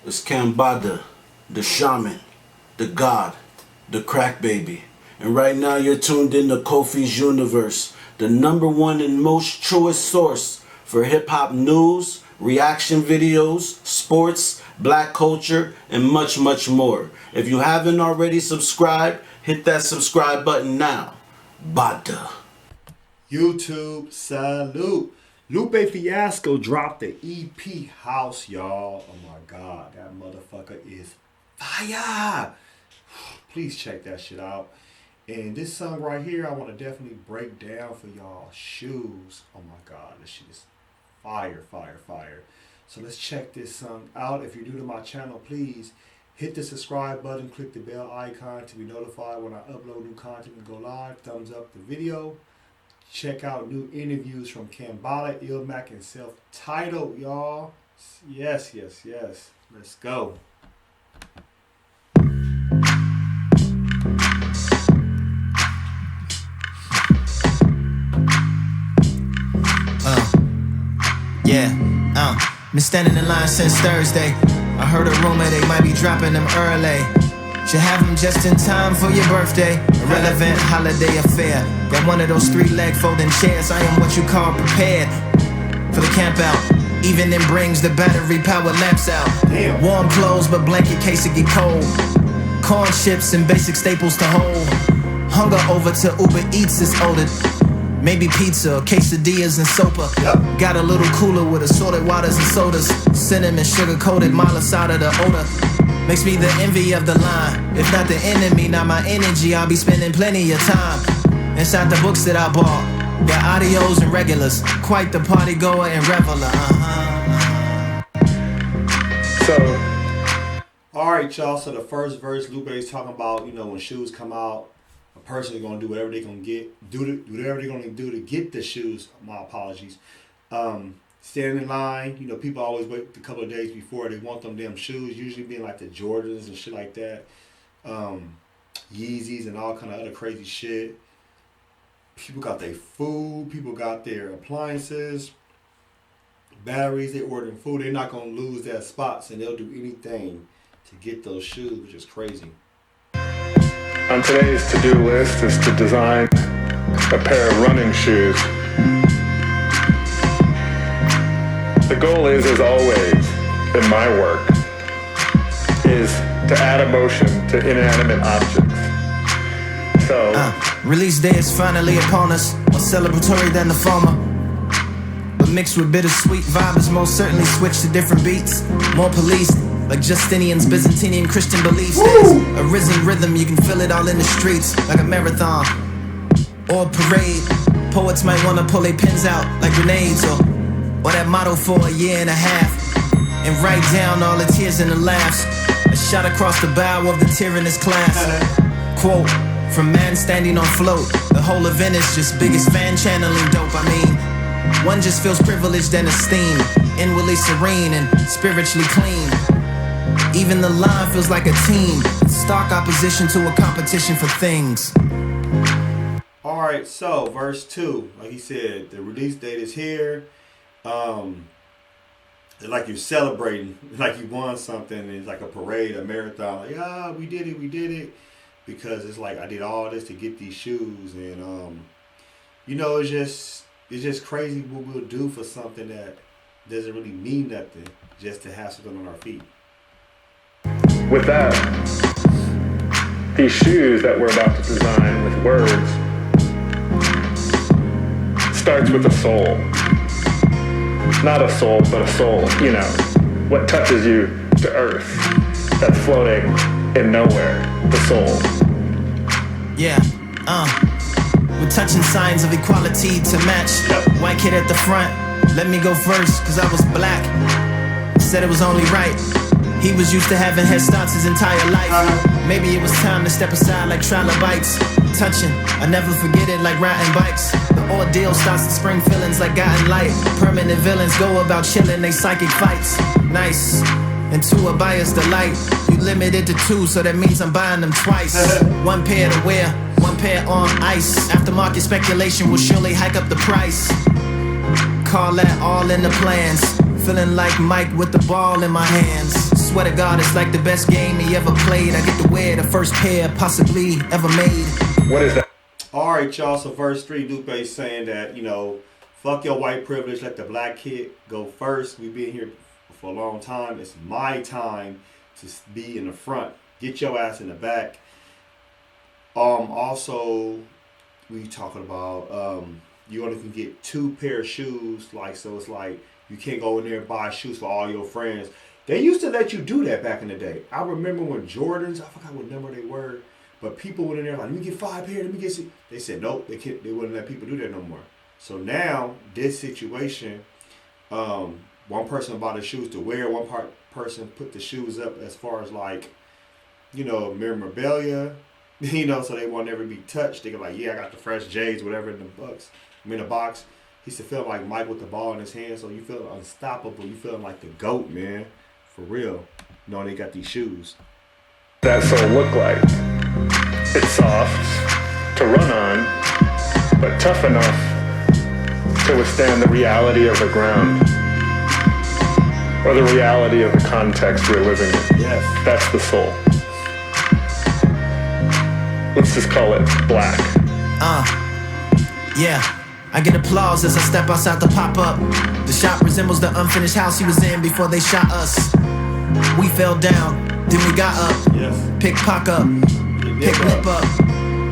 It's Kambada, the shaman, the god, the crack baby. And right now you're tuned in to Kofi's Universe, the #1 and most truest source for hip-hop news, reaction videos, sports, black culture, and much, much more. If you haven't already subscribed, hit that subscribe button now. Bada. YouTube, salute. Lupe Fiasco dropped the EP House, y'all. Oh my God, that motherfucker is fire. Please check that shit out. And this song right here, I want to definitely break down for y'all. Shoes. Oh my God, this shit is fire, fire, fire. So let's check this song out. If you're new to my channel, please hit the subscribe button, click the bell icon to be notified when I upload new content and go live. Thumbs up the video. Check out new interviews from Kambada, Ilmac, and Self-Titled, y'all. Yes, yes, yes. Let's go. Been standing in line since Thursday. I heard a rumor they might be dropping them early. Should have them just in time for your birthday. Irrelevant holiday affair. Got one of those 3-leg folding chairs. I am what you call prepared for the camp out. Even then brings the battery power lamps out. Damn. Warm clothes but blanket case it get cold. Corn chips and basic staples to hold. Hunger over to Uber Eats is older. Maybe pizza, quesadillas and sopa. Yep. Got a little cooler with assorted waters and sodas. Cinnamon, sugar-coated, miles out of the odor. Makes me the envy of the line. If not the enemy, not my energy, I'll be spending plenty of time inside the books that I bought. Got audios and regulars. Quite the party goer and reveler. Alright, y'all. So the first verse, Lupe is talking about, when shoes come out, a person is gonna do whatever they're gonna do whatever they're gonna do to get the shoes. My apologies. Standing in line, people always wait a couple of days before they want them damn shoes. Usually being like the Jordans and shit like that, Yeezys and all kind of other crazy shit. People got their food. People got their appliances, batteries. They ordering food. They're not gonna lose their spots, and they'll do anything to get those shoes, which is crazy. On today's to-do list is to design a pair of running shoes. The goal is, as always, in my work, is to add emotion to inanimate objects. So, release day is finally upon us, more celebratory than the former. But mixed with bittersweet vibes, most certainly switch to different beats. More police. Like Justinian's Byzantine Christian beliefs. There's a risen rhythm, you can feel it all in the streets. Like a marathon or a parade. Poets might wanna pull their pens out like grenades. Or that motto for a year and a half. And write down all the tears and the laughs. A shot across the bow of the tyrannous class. Quote, from man standing on float. The whole event is just biggest fan channeling dope. I mean, one just feels privileged and esteemed. Inwardly serene and spiritually clean. Even the line feels like a team. Stark opposition to a competition for things. Alright, so verse 2, like he said, the release date is here. It's like you're celebrating, like you won something. It's like a parade, a marathon. Like, we did it. Because it's like I did all this to get these shoes, and it's just crazy what we'll do for something that doesn't really mean nothing, just to have something on our feet. with that, these shoes that we're about to design with words starts with a soul. Not a soul, but a soul, what touches you to earth, that's floating in nowhere, the soul. Yeah, we're touching signs of equality to match. White kid at the front, let me go first, cause I was black. Said it was only right. He was used to having head starts his entire life. Maybe it was time to step aside like trilobites. Touching, I never forget it like riding bikes. The ordeal starts to spring feelings like gotten light. Permanent villains go about chilling they psychic fights. Nice, and to a buyer's delight. You limited to 2, so that means I'm buying them twice. One pair to wear, one pair on ice. Aftermarket speculation will surely hike up the price. Call that all in the plans. Feeling like Mike with the ball in my hands. Swear to God, it's like the best game he ever played. I get to wear the first pair possibly ever made. What is that? All right, y'all. So verse 3, Lupe saying that, you know, fuck your white privilege. Let the black kid go first. We've been here for a long time. It's my time to be in the front. Get your ass in the back. Also, we talking about you only can get 2 pair of shoes. Like, so it's like you can't go in there and buy shoes for all your friends. They used to let you do that back in the day. I remember when Jordans, I forgot what number they were, but people went in there like, let me get 5 pair, let me get 6. They said, nope, they wouldn't let people do that no more. So now, this situation, one person bought the shoes to wear, one person put the shoes up as far as like, you know, memorabilia, you know, so they won't never be touched. They go like, yeah, I got the fresh J's, whatever in the box. He used to feel like Mike with the ball in his hand, so you feel unstoppable. You feeling like the GOAT, man. For real. Knowing they got these shoes. That sole look like? It's soft to run on, but tough enough to withstand the reality of the ground or the reality of the context we're living in. Yes. That's the soul. Let's just call it black. Yeah. I get applause as I step outside the pop-up. The shop resembles the unfinished house he was in before they shot us. We fell down, then we got up. Yes. Pick pock up, pick lip up.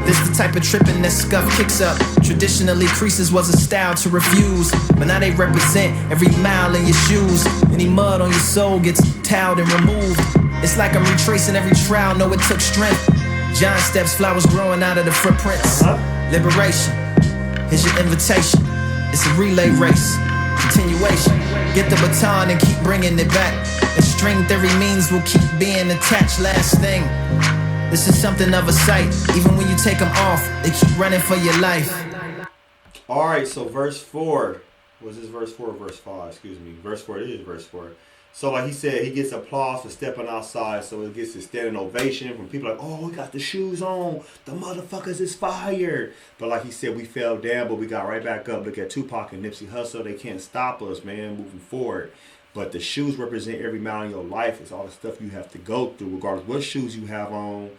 This the type of tripping that scuff kicks up. Traditionally, creases was a style to refuse, but now they represent every mile in your shoes. Any mud on your soul gets toweled and removed. It's like I'm retracing every trial, know it took strength. Giant steps, flowers growing out of the footprints. Liberation, here's your invitation. It's a relay race, continuation. Get the baton and keep bringing it back. And string theory means we'll keep being attached. Last thing, this is something of a sight. Even when you take them off, they keep running for your life. All right, so verse 4. Was this verse 4 or verse 5? Excuse me. Verse 4, it is verse 4. So like he said, he gets applause for stepping outside. So it gets a standing ovation from people like, oh, we got the shoes on. The motherfuckers is fired. But like he said, we fell down, but we got right back up. Look at Tupac and Nipsey Hussle. They can't stop us, man, moving forward. But the shoes represent every mile in your life. It's all the stuff you have to go through, regardless what shoes you have on.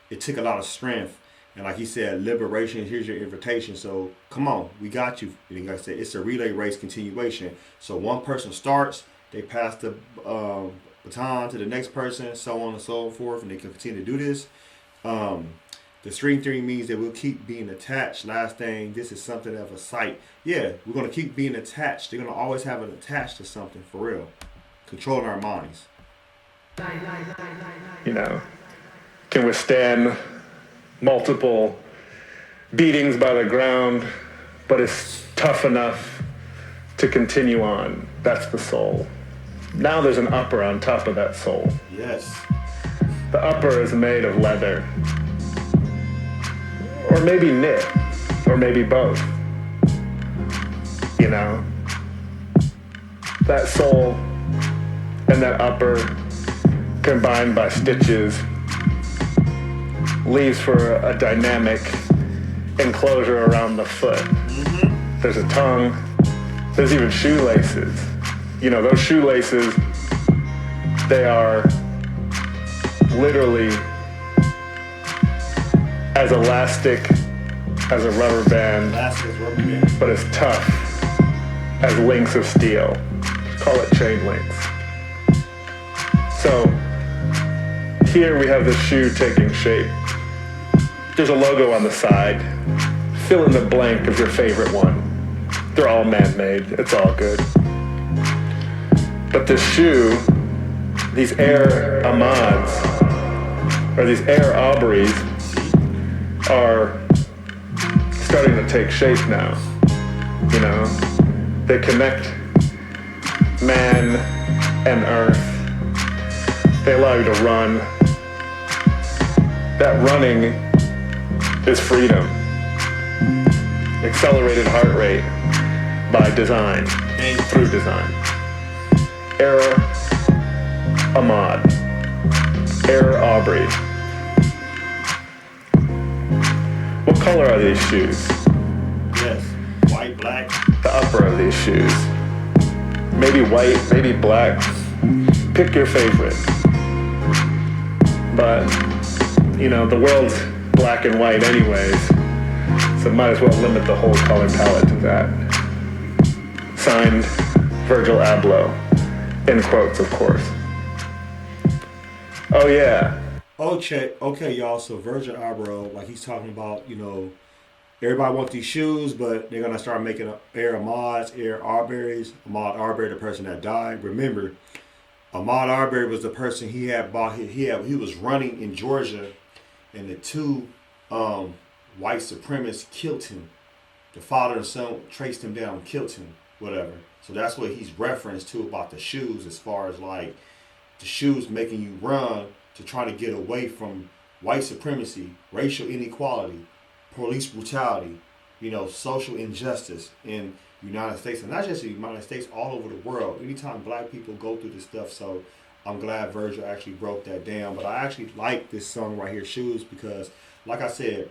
It took a lot of strength. And like he said, liberation, here's your invitation. So come on, we got you. And like I said, it's a relay race continuation. So one person starts, they pass the baton to the next person, so on and so forth, and they can continue to do this. The string theory means that we'll keep being attached. Last thing, this is something of a sight. Yeah, we're going to keep being attached. They're going to always have it attached to something, for real. Controlling our minds. You know, can withstand multiple beatings by the ground, but it's tough enough to continue on. That's the soul. Now there's an upper on top of that soul. Yes. The upper is made of leather, or maybe knit, or maybe both. You know, that soul and that upper combined by stitches leaves for a dynamic enclosure around the foot. Mm-hmm. There's a tongue, there's even shoelaces. You know, those shoelaces, they are literally as elastic as a rubber band, but as tough as links of steel. Call it chain links. So here we have the shoe taking shape. There's a logo on the side. Fill in the blank of your favorite one. They're all man-made. It's all good. But this shoe, these Air Ahmauds, or these Air Arberies, are starting to take shape now. You know, they connect man and earth. They allow you to run. That running is freedom. Accelerated heart rate by design, through design. Air Ahmaud, Air Arbery. What color are these shoes? Yes, white, black. The upper of these shoes. Maybe white, maybe black. Pick your favorite. But, the world's black and white anyways, so might as well limit the whole color palette to that. Signed, Virgil Abloh. In quotes, of course. Oh, yeah. Okay, y'all. So Virgil Abloh, like he's talking about, everybody wants these shoes, but they're gonna start making Air Ahmauds, Air Arbery's. Ahmaud Arbery, the person that died. Remember, Ahmaud Arbery was the person he had bought. He was running in Georgia, and the two white supremacists killed him. The father and son traced him down, killed him, whatever. So that's what he's referenced to about the shoes, as far as like the shoes making you run to try to get away from white supremacy, racial inequality, police brutality, social injustice in the United States, and not just the United States, all over the world. Anytime black people go through this stuff, so I'm glad Virgil actually broke that down. But I actually like this song right here, Shoes, because like I said,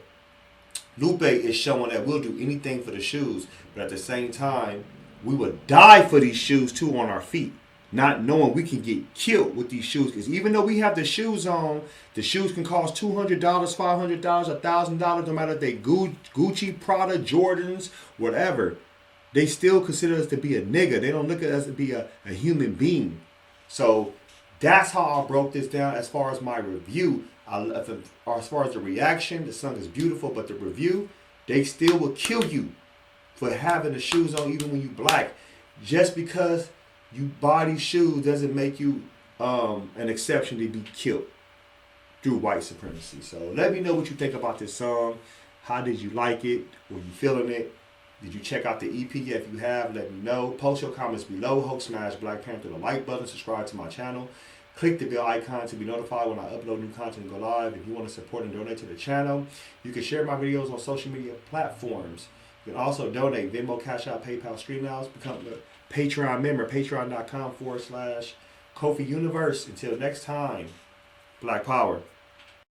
Lupe is showing that we'll do anything for the shoes, but at the same time, we would die for these shoes too on our feet, not knowing we can get killed with these shoes. Because even though we have the shoes on, the shoes can cost $200, $500, $1,000, no matter if they Gucci, Prada, Jordans, whatever. They still consider us to be a nigga. They don't look at us to be a human being. So that's how I broke this down as far as my review. As far as the reaction, the song is beautiful, but the review, they still will kill you for having the shoes on even when you black. Just because you buy these shoes doesn't make you an exception to be killed through white supremacy. So let me know what you think about this song. How did you like it? Were you feeling it? Did you check out the EP? If you have, let me know. Post your comments below. Hope smash Black Panther the like button. Subscribe to my channel. Click the bell icon to be notified when I upload new content and go live. If you want to support and donate to the channel, you can share my videos on social media platforms. You can also donate Venmo, CashApp, PayPal, StreamYards. Become a Patreon member, patreon.com/KofiUniverse. Until next time, Black Power.